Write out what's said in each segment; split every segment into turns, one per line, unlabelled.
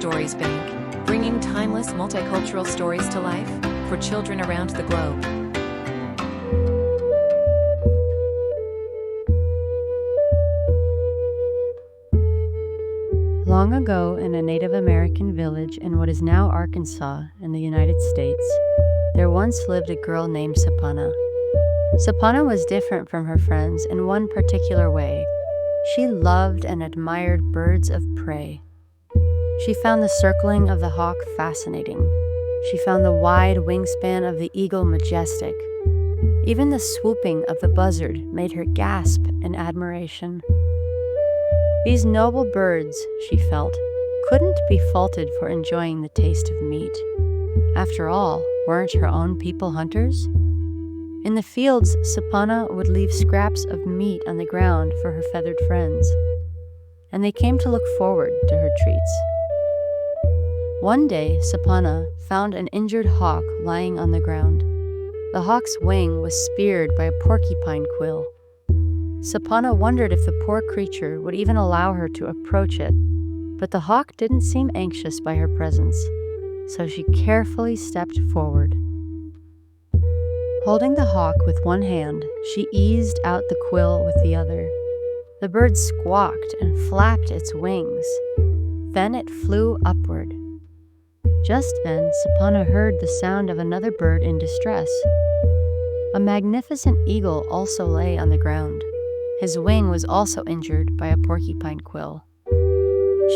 Stories Bank, bringing timeless multicultural stories to life for children around the globe.
Long ago, in a Native American village in what is now Arkansas in the United States, there once lived a girl named Sapana. Sapana was different from her friends in one particular way. She loved and admired birds of prey. She found the circling of the hawk fascinating. She found the wide wingspan of the eagle majestic. Even the swooping of the buzzard made her gasp in admiration. These noble birds, she felt, couldn't be faulted for enjoying the taste of meat. After all, weren't her own people hunters? In the fields, Sapana would leave scraps of meat on the ground for her feathered friends, and they came to look forward to her treats. One day, Sapana found an injured hawk lying on the ground. The hawk's wing was speared by a porcupine quill. Sapana wondered if the poor creature would even allow her to approach it, but the hawk didn't seem anxious by her presence, so she carefully stepped forward. Holding the hawk with one hand, she eased out the quill with the other. The bird squawked and flapped its wings. Then it flew upward. Just then, Sapana heard the sound of another bird in distress. A magnificent eagle also lay on the ground. His wing was also injured by a porcupine quill.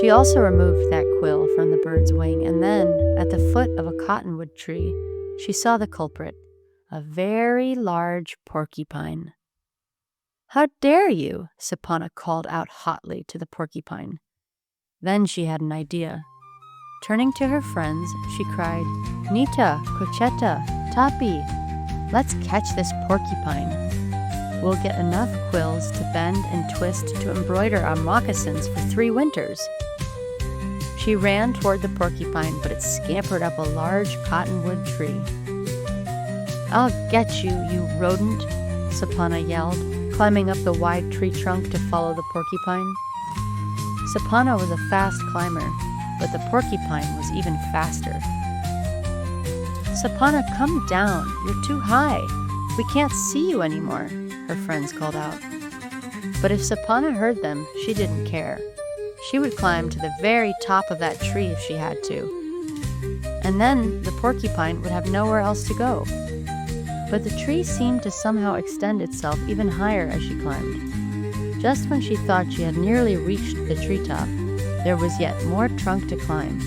She also removed that quill from the bird's wing, and then, at the foot of a cottonwood tree, she saw the culprit, a very large porcupine. "How dare you?" Sapana called out hotly to the porcupine. Then she had an idea. Turning to her friends, she cried, "Nita, Cochetta, Tapi, let's catch this porcupine. We'll get enough quills to bend and twist to embroider our moccasins for 3 winters." She ran toward the porcupine, but it scampered up a large cottonwood tree. "I'll get you, you rodent," Sapana yelled, climbing up the wide tree trunk to follow the porcupine. Sapana was a fast climber, but the porcupine was even faster. "Sapana, come down. You're too high. We can't see you anymore," her friends called out. But if Sapana heard them, she didn't care. She would climb to the very top of that tree if she had to. And then the porcupine would have nowhere else to go. But the tree seemed to somehow extend itself even higher as she climbed. Just when she thought she had nearly reached the treetop, there was yet more trunk to climb.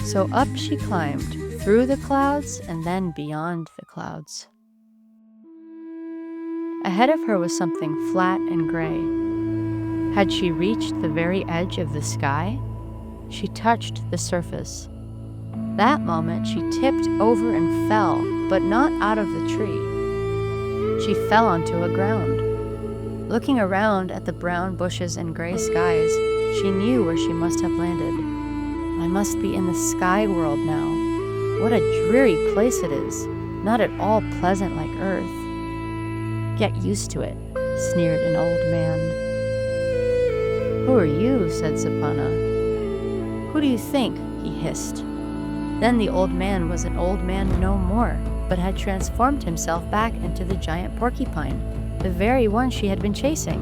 So up she climbed, through the clouds and then beyond the clouds. Ahead of her was something flat and gray. Had she reached the very edge of the sky? She touched the surface. That moment she tipped over and fell, but not out of the tree. She fell onto a ground. Looking around at the brown bushes and gray skies, she knew where she must have landed. "I must be in the sky world now. What a dreary place it is, not at all pleasant like Earth." "Get used to it," sneered an old man. "Who are you?" said Sapana. "Who do you think?" he hissed. Then the old man was an old man no more, but had transformed himself back into the giant porcupine, the very one she had been chasing.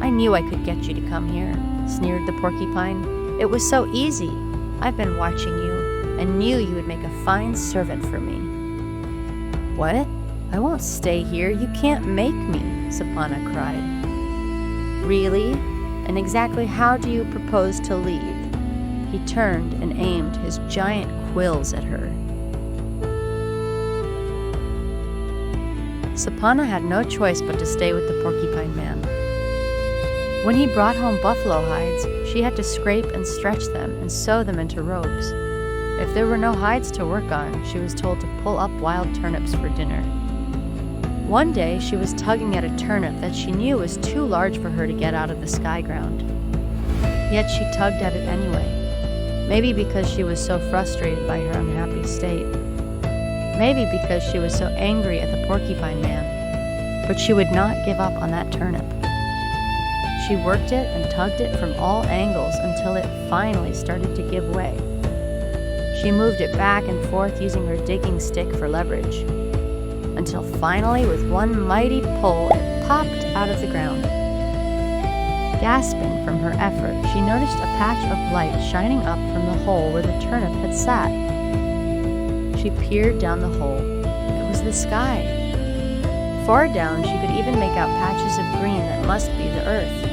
"I knew I could get you to come here," sneered the porcupine. "It was so easy. I've been watching you and knew you would make a fine servant for me." "What? I won't stay here. You can't make me," Sapana cried. "Really? And exactly how do you propose to leave?" He turned and aimed his giant quills at her. Sapana had no choice but to stay with the porcupine man. When he brought home buffalo hides, she had to scrape and stretch them and sew them into robes. If there were no hides to work on, she was told to pull up wild turnips for dinner. One day, she was tugging at a turnip that she knew was too large for her to get out of the sky ground. Yet she tugged at it anyway. Maybe because she was so frustrated by her unhappy state. Maybe because she was so angry at the porcupine man. But she would not give up on that turnip. She worked it and tugged it from all angles until it finally started to give way. She moved it back and forth using her digging stick for leverage, until finally, with one mighty pull, it popped out of the ground. Gasping from her effort, she noticed a patch of light shining up from the hole where the turnip had sat. She peered down the hole. It was the sky. Far down, she could even make out patches of green that must be the earth.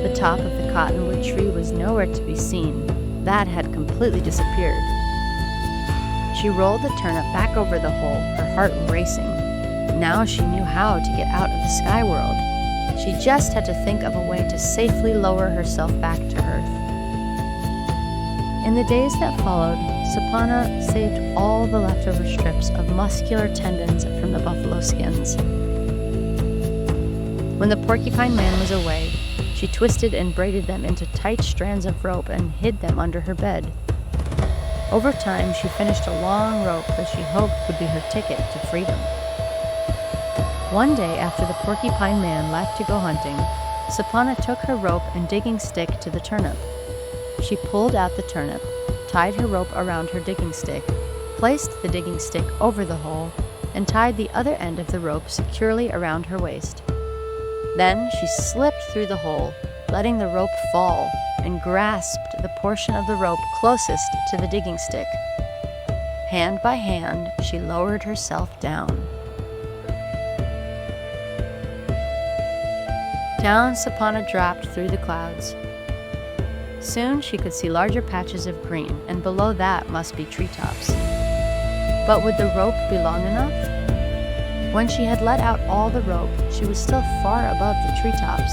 The top of the cottonwood tree was nowhere to be seen. That had completely disappeared. She rolled the turnip back over the hole, her heart racing. Now she knew how to get out of the sky world. She just had to think of a way to safely lower herself back to earth. In the days that followed, Sapana saved all the leftover strips of muscular tendons from the buffalo skins. When the porcupine man was away, she twisted and braided them into tight strands of rope and hid them under her bed. Over time, she finished a long rope that she hoped would be her ticket to freedom. One day after the porcupine man left to go hunting, Sapana took her rope and digging stick to the turnip. She pulled out the turnip, tied her rope around her digging stick, placed the digging stick over the hole, and tied the other end of the rope securely around her waist. Then she slipped through the hole, letting the rope fall, and grasped the portion of the rope closest to the digging stick. Hand by hand, she lowered herself down. Down Sapana dropped through the clouds. Soon she could see larger patches of green, and below that must be treetops. But would the rope be long enough? When she had let out all the rope, she was still far above the treetops.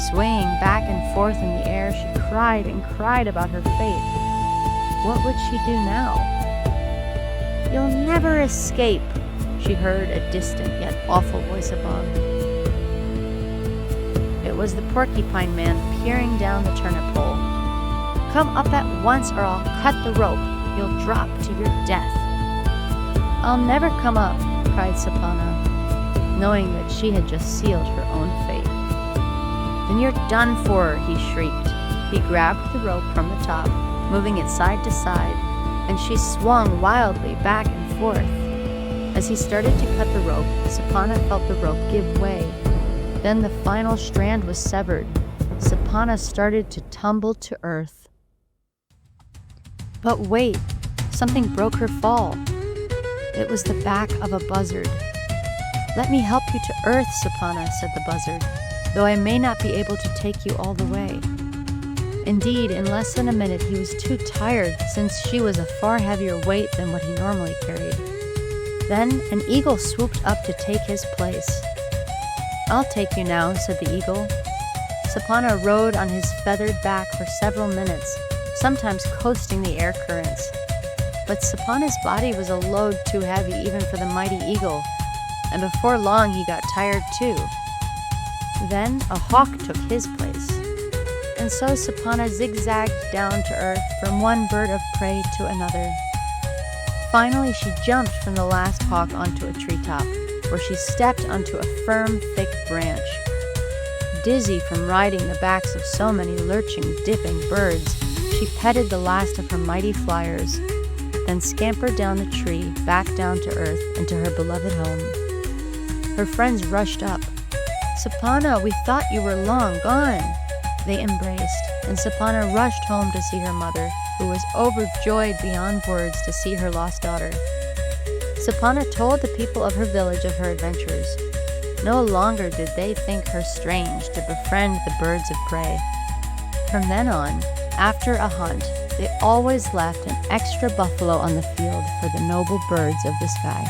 Swaying back and forth in the air, she cried and cried about her fate. What would she do now? "You'll never escape," she heard a distant yet awful voice above. It was the porcupine man peering down the turnip hole. "Come up at once or I'll cut the rope. You'll drop to your death." "I'll never come up," cried Sapana, knowing that she had just sealed her own fate. "Then you're done for," he shrieked. He grabbed the rope from the top, moving it side to side, and she swung wildly back and forth. As he started to cut the rope, Sapana felt the rope give way. Then the final strand was severed. Sapana started to tumble to earth. But wait, something broke her fall. It was the back of a buzzard. "Let me help you to earth, Sapana," said the buzzard, "though I may not be able to take you all the way." Indeed, in less than a minute he was too tired, since she was a far heavier weight than what he normally carried. Then an eagle swooped up to take his place. "I'll take you now," said the eagle. Sapana rode on his feathered back for several minutes, sometimes coasting the air currents. But Sapana's body was a load too heavy even for the mighty eagle, and before long he got tired too. Then a hawk took his place, and so Sapana zigzagged down to earth from one bird of prey to another. Finally, she jumped from the last hawk onto a treetop, where she stepped onto a firm, thick branch. Dizzy from riding the backs of so many lurching, dipping birds, she petted the last of her mighty flyers, then scampered down the tree, back down to earth, into her beloved home. Her friends rushed up. "Sapana, we thought you were long gone." They embraced, and Sapana rushed home to see her mother, who was overjoyed beyond words to see her lost daughter. Sapana told the people of her village of her adventures. No longer did they think her strange to befriend the birds of prey. From then on, after a hunt, they always left an extra buffalo on the field for the noble birds of the sky.